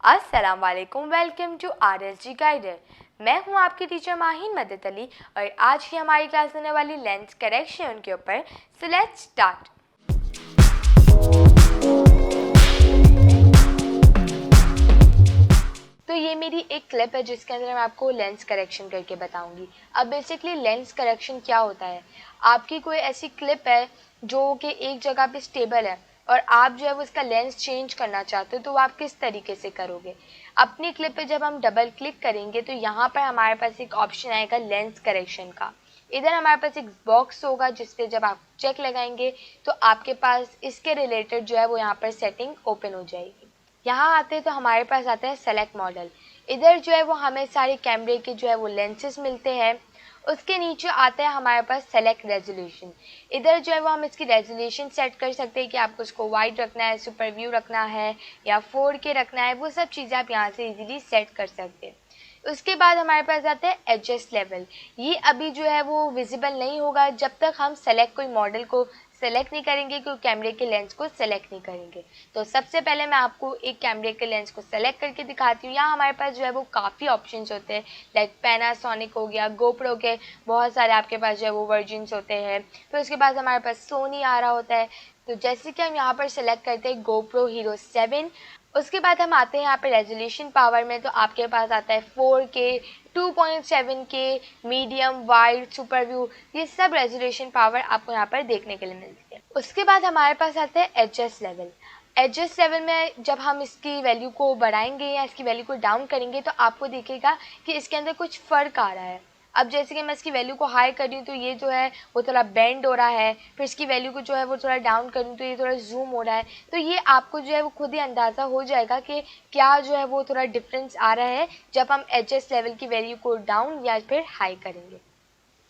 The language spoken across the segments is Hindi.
अस्सलाम वालेकुम, वेलकम टू RSG गाइडर। मैं हूं आपकी टीचर माहिन मदद अली और आज की हमारी क्लास होने वाली लेंस करेक्शन के ऊपर। So let's start. तो ये मेरी एक क्लिप है जिसके अंदर मैं आपको लेंस करेक्शन करके बताऊंगी। अब बेसिकली लेंस करेक्शन क्या होता है, आपकी कोई ऐसी क्लिप है जो कि एक जगह पे स्टेबल है और आप जो है वो इसका लेंस चेंज करना चाहते हो, तो वो आप किस तरीके से करोगे। अपनी क्लिप पे जब हम डबल क्लिक करेंगे तो यहाँ पर हमारे पास एक ऑप्शन आएगा लेंस करेक्शन का। इधर हमारे पास एक बॉक्स होगा जिस पे जब आप चेक लगाएंगे तो आपके पास इसके रिलेटेड जो है वो यहाँ पर सेटिंग ओपन हो जाएगी। यहाँ आते तो हमारे पास आता है सेलेक्ट मॉडल। इधर जो है वो हमें सारे कैमरे के जो है वो लेंसेज मिलते हैं। उसके नीचे आता है हमारे पास सेलेक्ट रेजोल्यूशन। इधर जो है वो हम इसकी रेजोल्यूशन सेट कर सकते हैं कि आपको इसको वाइड रखना है, सुपर व्यू रखना है या 4K रखना है। वो सब चीज़ें आप यहाँ से इजीली सेट कर सकते हैं। उसके बाद हमारे पास आता है एडजस्ट लेवल। ये अभी जो है वो विजिबल नहीं होगा जब तक हम सेलेक्ट कोई मॉडल को सेलेक्ट नहीं करेंगे, कोई कैमरे के लेंस को सेलेक्ट नहीं करेंगे। तो सबसे पहले मैं आपको एक कैमरे के लेंस को सेलेक्ट करके दिखाती हूँ। यहाँ हमारे पास जो है वो काफ़ी ऑप्शंस होते हैं, लाइक पैनासोनिक हो गया, गोप्रो के बहुत सारे आपके पास जो है वो वर्जन्स होते हैं। फिर उसके बाद हमारे पास सोनी आ रहा होता है। तो जैसे कि हम यहाँ पर सेलेक्ट करते हैं GoPro Hero 7। उसके बाद हम आते हैं यहाँ पे रेजोल्यूशन पावर में, तो आपके पास आता है 4K, 2.7K, medium, wide, super view. ये सब रेजोल्यूशन पावर आपको यहाँ पर देखने के लिए मिलती है। उसके बाद हमारे पास आता है एडजस्ट लेवल। एडजस्ट लेवल में जब हम इसकी वैल्यू को बढ़ाएंगे या इसकी वैल्यू को डाउन करेंगे तो आपको दिखेगा कि इसके अंदर कुछ फ़र्क आ रहा है। अब जैसे कि मैं इसकी वैल्यू को हाई कर रही हूँ तो ये जो है वो थोड़ा बेंड हो रहा है, फिर इसकी वैल्यू को जो है वो थोड़ा डाउन कर रही तो ये थोड़ा जूम हो रहा है। तो ये आपको जो है वो खुद ही अंदाज़ा हो जाएगा कि क्या जो है वो थोड़ा डिफरेंस आ रहा है जब हम एडजस्ट लेवल की वैल्यू को डाउन या फिर हाई करेंगे।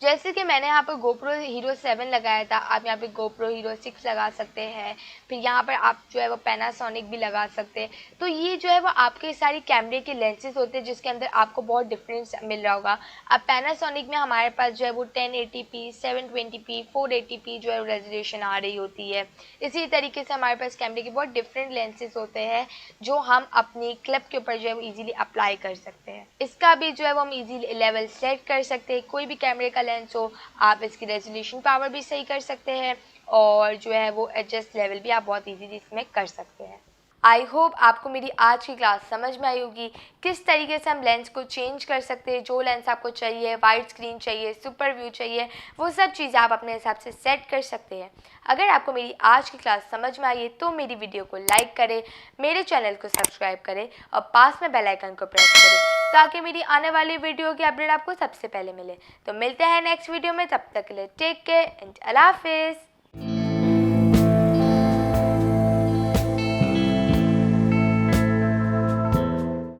जैसे कि मैंने यहाँ पर GoPro Hero 7 लगाया था, आप यहाँ पे GoPro Hero 6 लगा सकते हैं। फिर यहाँ पर आप जो है वो पैनासोनिक भी लगा सकते हैं। तो ये जो है वो आपके सारी कैमरे के लेंसेज होते हैं जिसके अंदर आपको बहुत डिफरेंस मिल रहा होगा। अब पैनासोनिक में हमारे पास जो है वो 1080p, 720p, 480p जो है रेजोल्यूशन आ रही होती है। इसी तरीके से हमारे पास कैमरे के बहुत डिफरेंट लेंसेज होते हैं जो हम अपनी क्लिप के ऊपर जो है वो ईजिली अप्लाई कर सकते हैं। इसका भी जो है वो हम ईजिली लेवल सेट कर सकते हैं। कोई भी कैमरे का लेंस हो, आप इसकी रेजोल्यूशन पावर भी सही कर सकते हैं और जो है वो एडजस्ट लेवल भी आप बहुत इजीली इसमें कर सकते हैं। आई होप आपको मेरी आज की क्लास समझ में आई होगी, किस तरीके से हम लेंस को चेंज कर सकते हैं। जो लेंस आपको चाहिए, वाइड स्क्रीन चाहिए, सुपर व्यू चाहिए, वो सब चीज़ें आप अपने हिसाब से सेट कर सकते हैं। अगर आपको मेरी आज की क्लास समझ में आई है तो मेरी वीडियो को लाइक करें, मेरे चैनल को सब्सक्राइब करें और पास में बेल आइकन को प्रेस करें ताकि मेरी आने वाली वीडियो की अपडेट आपको सबसे पहले मिले। तो मिलते हैं नेक्स्ट वीडियो में, तब तक के लिए टेक केयर एंड अल्लाह हाफिज़।